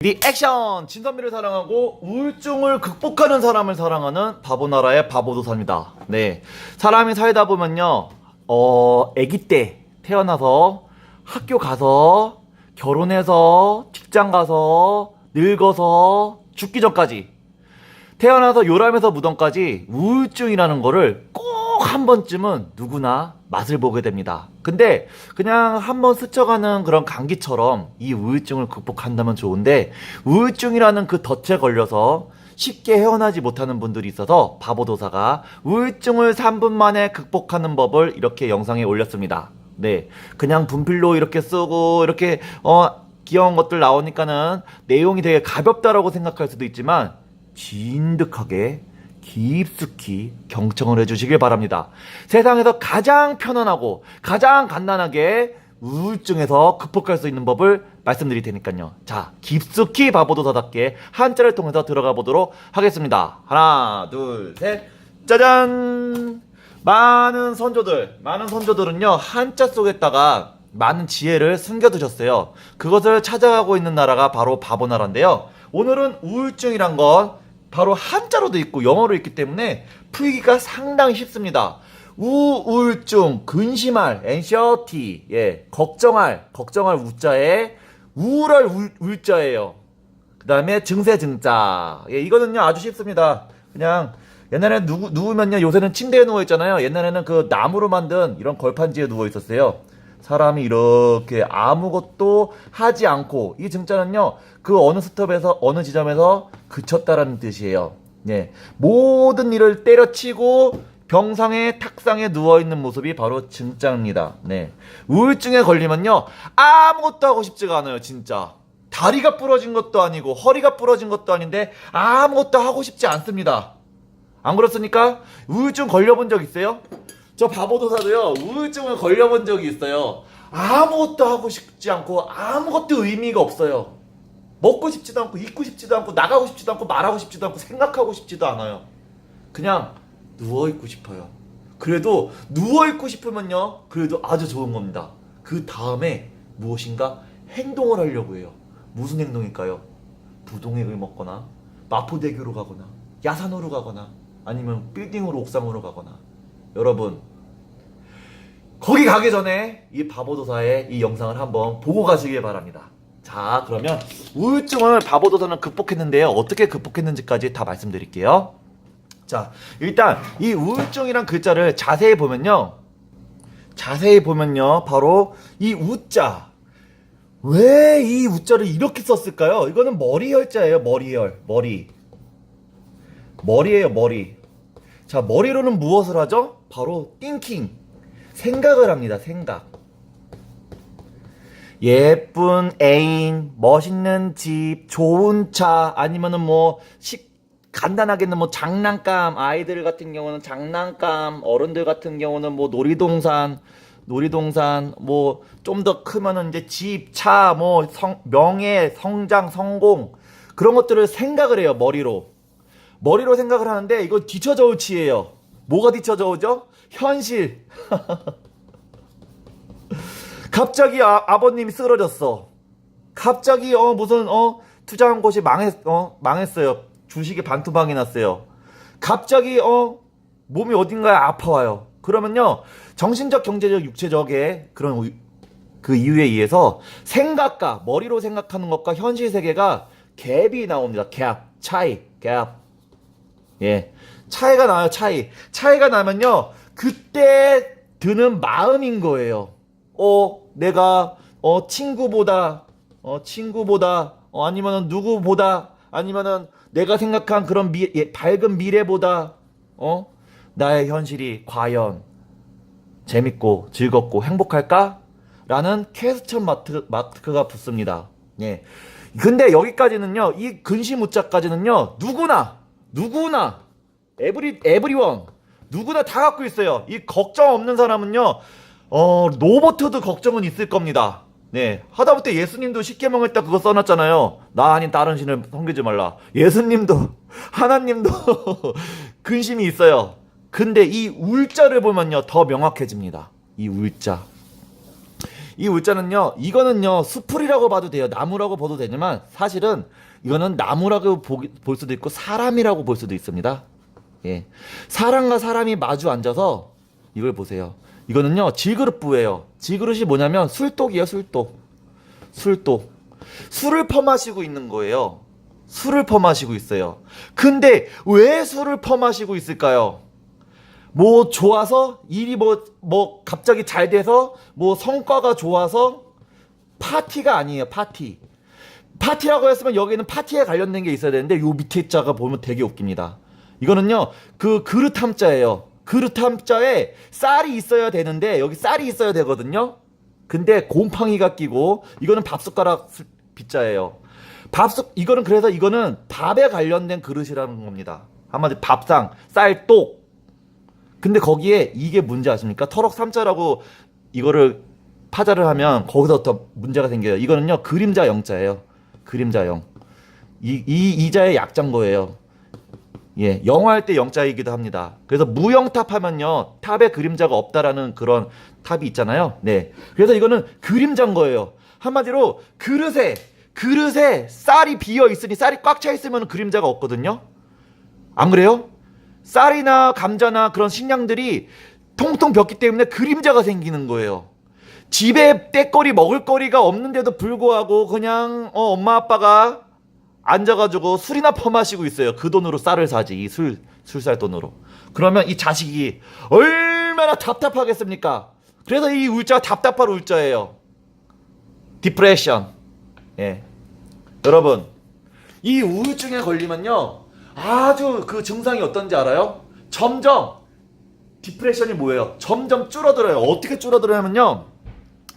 리액션! 진선미를 사랑하고 우울증을 극복하는 사람을 사랑하는 바보나라의 바보도사입니다. 네, 사람이 살다 보면요, 아기 때 태어나서 학교 가서 결혼해서 직장 가서 늙어서 죽기 전까지 태어나서 요람에서 무덤까지 우울증이라는 거를 꼭 한 번쯤은 누구나 맛을 보게 됩니다. 근데 그냥 한번 스쳐가는 그런 감기처럼 이 우울증을 극복한다면 좋은데, 우울증이라는 그 덫에 걸려서 쉽게 헤어나지 못하는 분들이 있어서 바보도사가 우울증을 3분 만에 극복하는 법을 이렇게 영상에 올렸습니다. 네, 그냥 분필로 이렇게 쓰고 이렇게 귀여운 것들 나오니까는 내용이 되게 가볍다라고 생각할 수도 있지만 진득하게 깊숙이 경청을 해주시길 바랍니다. 세상에서 가장 편안하고 가장 간단하게 우울증에서 극복할 수 있는 법을 말씀드릴 테니까요. 자, 깊숙이 바보도사답게 한자를 통해서 들어가 보도록 하겠습니다. 하나, 둘, 셋, 짜잔! 많은 선조들은요, 한자 속에다가 많은 지혜를 숨겨두셨어요. 그것을 찾아가고 있는 나라가 바로 바보나라인데요. 오늘은 우울증이란 건 바로 한자로도 있고 영어로 있기 때문에 풀기가 상당히 쉽습니다. 우울증, 근심할, anxiety, 걱정할 우자에 우울할 울자예요. 그 다음에 증세 증자. 이거는요 아주 쉽습니다. 그냥 옛날에 누우면요, 요새는 침대에 누워 있잖아요. 옛날에는 그 나무로 만든 이런 걸판지에 누워 있었어요. 사람이 이렇게 아무것도 하지 않고, 이 증자는요, 그 어느 스톱에서 어느 지점에서 그쳤다라는 뜻이에요. 네, 모든 일을 때려치고 병상에 탁상에 누워있는 모습이 바로 증자입니다. 네, 우울증에 걸리면요 아무것도 하고 싶지가 않아요. 진짜 다리가 부러진 것도 아니고 허리가 부러진 것도 아닌데 아무것도 하고 싶지 않습니다. 안 그렇습니까? 우울증 걸려본 적 있어요? 저 바보도사도요 우울증을 걸려본 적이 있어요. 아무것도 하고 싶지 않고 아무것도 의미가 없어요. 먹고 싶지도 않고 입고 싶지도 않고 나가고 싶지도 않고 말하고 싶지도 않고 생각하고 싶지도 않아요. 그냥 누워있고 싶어요. 그래도 누워있고 싶으면요, 그래도 아주 좋은 겁니다. 그 다음에 무엇인가 행동을 하려고 해요. 무슨 행동일까요? 부동액을 먹거나 마포대교로 가거나 야산으로 가거나 아니면 빌딩으로 옥상으로 가거나. 여러분, 거기 가기 전에 이 바보도사의 이 영상을 한번 보고 가시길 바랍니다. 자, 그러면 우울증을 바보도사는 극복했는데요, 어떻게 극복했는지까지 다 말씀드릴게요. 자, 일단 이 우울증이란 글자를 자세히 보면요, 바로 이 우자, 왜 이 우자를 이렇게 썼을까요? 이거는 머리혈자예요. 머리예요. 머리. 자, 머리로는 무엇을 하죠? 바로 thinking, 생각을 합니다. 생각. 예쁜 애인, 멋있는 집, 좋은 차, 아니면은 간단하게는 장난감, 아이들 같은 경우는 장난감, 어른들 같은 경우는 놀이동산, 좀 더 크면은 이제 집, 차, 명예, 성장, 성공, 그런 것들을 생각을 해요. 머리로 생각을 하는데, 이거 뒤쳐져 오치예요. 뭐가 뒤쳐져 오죠? 현실. 갑자기 아버님이 쓰러졌어. 갑자기 무슨 투자한 곳이 망했어요. 주식이 반토막이 났어요. 갑자기 몸이 어딘가에 아파와요. 그러면요, 정신적, 경제적, 육체적의 그런 그 이유에 의해서 생각과 머리로 생각하는 것과 현실 세계가 갭이 나옵니다. 차이. 예, 차이가 나요. 차이가 나면요, 그때 드는 마음인 거예요. 내가 친구보다 아니면은 누구보다, 아니면은 내가 생각한 그런 밝은 미래보다 나의 현실이 과연 재밌고 즐겁고 행복할까? 라는 퀘스천 마크가 붙습니다. 예. 근데 여기까지는요, 이 근심 우자까지는요, 누구나 에브리원 누구나 다 갖고 있어요. 이 걱정 없는 사람은요, 로버트도 걱정은 있을 겁니다. 네, 하다못해 예수님도 십계명에다 그거 써놨잖아요. 나 아닌 다른 신을 섬기지 말라. 예수님도 하나님도 근심이 있어요. 근데 이 울자를 보면요, 더 명확해집니다. 이 울자. 이 울자는요, 이거는요, 수풀이라고 봐도 돼요. 나무라고 봐도 되지만, 사실은 이거는 나무라고 볼 수도 있고, 사람이라고 볼 수도 있습니다. 예. 사람과 사람이 마주 앉아서, 이걸 보세요. 이거는요, 질그릇부예요. 질그릇이 뭐냐면, 술독이에요, 술독. 술독. 술을 퍼마시고 있는 거예요. 술을 퍼마시고 있어요. 근데, 왜 술을 퍼마시고 있을까요? 뭐 좋아서 일이 뭐 갑자기 잘 돼서 뭐 성과가 좋아서 파티가 아니에요. 파티라고 했으면 여기는 파티에 관련된 게 있어야 되는데 요 밑에 자가 보면 되게 웃깁니다. 이거는요 그 그릇 함자예요. 그릇 함자에 쌀이 있어야 되는데 여기 쌀이 있어야 되거든요. 근데 곰팡이가 끼고 이거는 밥숟가락 빗자예요. 이거는 그래서 이거는 밥에 관련된 그릇이라는 겁니다. 한마디로 밥상, 쌀독. 근데 거기에 이게 문제 아십니까? 터럭 3자라고 이거를 파자를 하면 거기서부터 문제가 생겨요. 이거는요 그림자 영자예요. 그림자 영. 이자의 약자인 거예요. 예, 영어할 때 영자이기도 합니다. 그래서 무영탑 하면요 탑에 그림자가 없다라는 그런 탑이 있잖아요. 네, 그래서 이거는 그림자인 거예요. 한마디로 그릇에 쌀이 비어 있으니 쌀이 꽉 차 있으면 그림자가 없거든요. 안 그래요? 쌀이나 감자나 그런 식량들이 통통 벽기 때문에 그림자가 생기는 거예요. 집에 때거리 먹을거리가 없는데도 불구하고 그냥 엄마 아빠가 앉아가지고 술이나 퍼마시고 있어요. 그 돈으로 쌀을 사지. 이 술살 돈으로. 그러면 이 자식이 얼마나 답답하겠습니까? 그래서 이 울자가 답답할 울자예요. 디프레션. 예. 여러분 이 우울증에 걸리면요 아주 그 증상이 어떤지 알아요? 점점 디프레션이 뭐예요? 점점 줄어들어요. 어떻게 줄어들냐면요.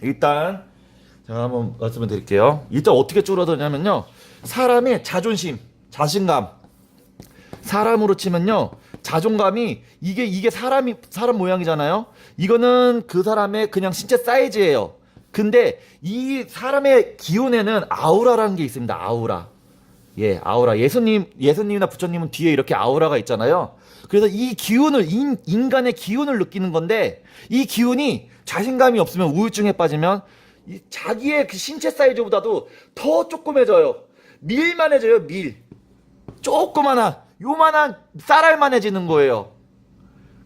일단 제가 한번 말씀을 드릴게요. 일단 어떻게 줄어드냐면요. 사람의 자존심, 자신감. 사람으로 치면요. 자존감이 이게 사람 모양이잖아요. 이거는 그 사람의 그냥 신체 사이즈예요. 근데 이 사람의 기운에는 아우라라는 게 있습니다. 아우라. 예, 아우라. 예수님이나 부처님은 뒤에 이렇게 아우라가 있잖아요. 그래서 이 기운을, 인간의 기운을 느끼는 건데, 이 기운이 자신감이 없으면 우울증에 빠지면, 자기의 그 신체 사이즈보다도 더 조그매져요. 밀만해져요, 밀. 요만한 쌀알만해지는 거예요.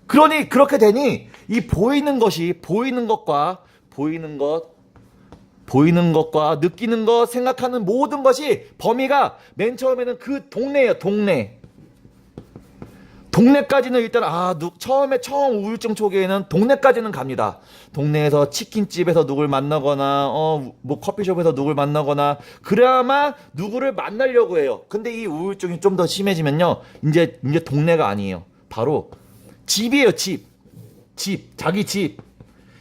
그러니, 그렇게 되니, 이 보이는 것과 느끼는 것, 생각하는 모든 것이 범위가 맨 처음에는 그 동네예요, 동네. 동네까지는 일단 처음 우울증 초기에는 동네까지는 갑니다. 동네에서 치킨집에서 누굴 만나거나 뭐 커피숍에서 누굴 만나거나 그래야만 누구를 만나려고 해요. 근데 이 우울증이 좀 더 심해지면요. 이제 동네가 아니에요. 바로 집이에요, 집. 자기 집.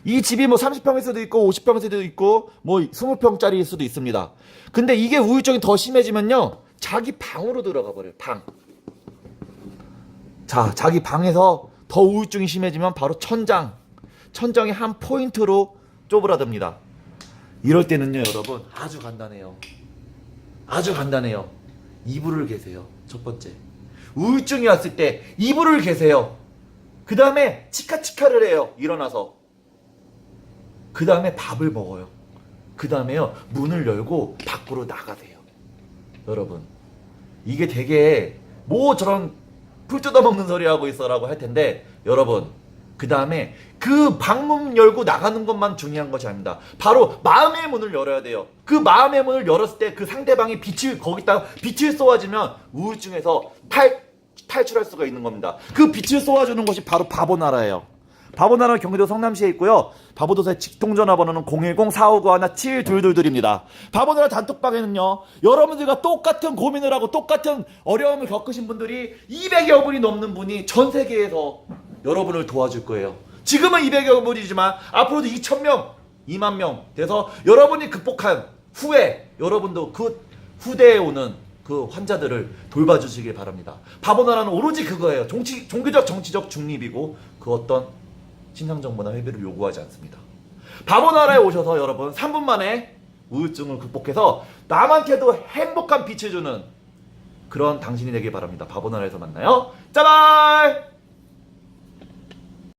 이 집이 뭐 30평일 수도 있고 50평일 수도 있고 뭐 20평짜리일 수도 있습니다. 근데 이게 우울증이 더 심해지면요. 자기 방으로 들어가 버려요. 방. 자, 자기 방에서 더 우울증이 심해지면 바로 천장이 한 포인트로 쪼그라듭니다. 이럴 때는요, 여러분, 아주 간단해요. 이불을 개세요. 첫 번째. 우울증이 왔을 때 이불을 개세요. 그 다음에 치카치카를 해요. 일어나서. 그 다음에 밥을 먹어요. 그 다음에요, 문을 열고 밖으로 나가세요. 여러분, 이게 되게 뭐 저런 풀 뜯어먹는 소리 하고 있어라고 할 텐데, 여러분, 그 다음에 그 방문 열고 나가는 것만 중요한 것이 아닙니다. 바로 마음의 문을 열어야 돼요. 그 마음의 문을 열었을 때 그 상대방이 거기다가 빛을 쏘아주면 우울증에서 탈출할 수가 있는 겁니다. 그 빛을 쏘아주는 것이 바로 바보나라예요. 바보나라는 경기도 성남시에 있고요. 바보도사의 직통전화번호는 010-4591-7222입니다. 바보나라 단톡방에는요, 여러분들과 똑같은 고민을 하고 똑같은 어려움을 겪으신 분들이 200여 분이 넘는 분이 전 세계에서 여러분을 도와줄 거예요. 지금은 200여 분이지만 앞으로도 2,000명, 2만 명 돼서 여러분이 극복한 후에 여러분도 그 후대에 오는 그 환자들을 돌봐주시길 바랍니다. 바보나라는 오로지 그거예요. 종교적 정치적 중립이고 그 어떤 신상정보나 회비를 요구하지 않습니다. 바보나라에 오셔서 여러분 3분 만에 우울증을 극복해서 남한테도 행복한 빛을 주는 그런 당신이 되길 바랍니다. 바보나라에서 만나요. 짜발!